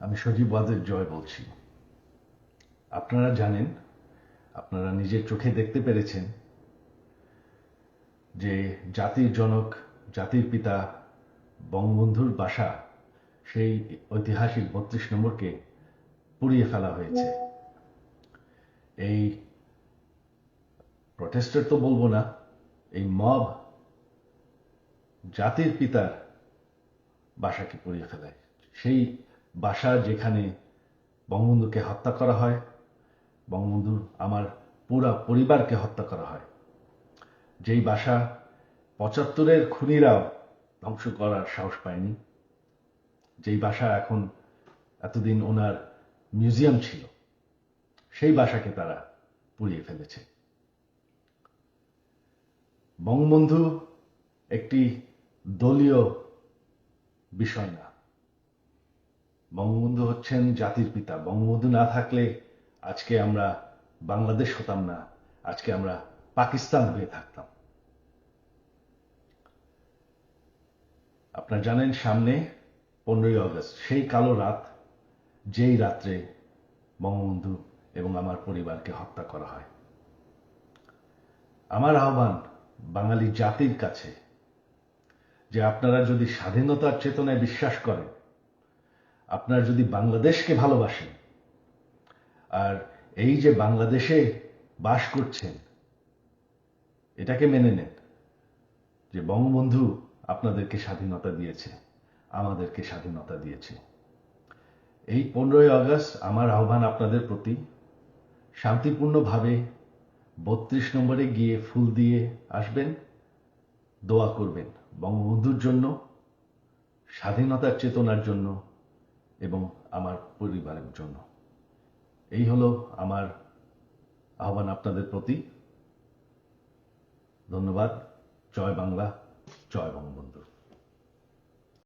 আমি সজীব ওয়াজেদ জয় বলছি। আপনারা জানেন, আপনারা নিজের চোখে দেখতে পেরেছেন যে জাতির জনক, জাতির পিতা বঙ্গবন্ধুর বাসা, সেই ঐতিহাসিক ৩২ নম্বরকে পুড়িয়ে ফেলা হয়েছে। এই প্রটেস্টার তো বলবো না, এই মব জাতির পিতার বাসাকে পুড়িয়ে ফেলায়। সেই বাসা যেখানে বঙ্গবন্ধুকে হত্যা করা হয়, বঙ্গবন্ধুর আমার পুরা পরিবারকে হত্যা করা হয়, যেই বাসা ৭৫-এর খুনিরাও ধ্বংস করার সাহস পায়নি, যেই বাসা এখন এতদিন ওনার মিউজিয়াম ছিল, সেই বাসাকে তারা পুড়িয়ে ফেলেছে। বঙ্গবন্ধু একটি দলীয় বিষয় না, বঙ্গবন্ধু হচ্ছেন জাতির পিতা। বঙ্গবন্ধু না থাকলে আজকে আমরা বাংলাদেশ হতাম না, আজকে আমরা পাকিস্তান হয়ে থাকতাম। আপনারা জানেন, সামনে 15ই আগস্ট, সেই কালো রাত, যেই রাত্রে বঙ্গবন্ধু এবং আমার পরিবারকে হত্যা করা হয়। আমার আহ্বান বাঙালি জাতির কাছে যে আপনারা যদি স্বাধীনতার চেতনায় বিশ্বাস করেন, আপনারা যদি বাংলাদেশকে ভালোবাসেন, আর এই যে বাংলাদেশে বাস করছেন, এটাকে মেনে নেন যে বঙ্গবন্ধু আপনাদেরকে স্বাধীনতা দিয়েছে, আমাদেরকে স্বাধীনতা দিয়েছে। এই 15ই আগস্ট আমার আহ্বান আপনাদের প্রতি, শান্তিপূর্ণভাবে ৩২ নম্বরে গিয়ে ফুল দিয়ে আসবেন, দোয়া করবেন বঙ্গবন্ধুর জন্য, স্বাধীনতার চেতনার জন্য এবং আমার পরিবারের জন্য। এই হলো আমার আহ্বান আপনাদের প্রতি। ধন্যবাদ। জয় বাংলা, জয় বঙ্গবন্ধু।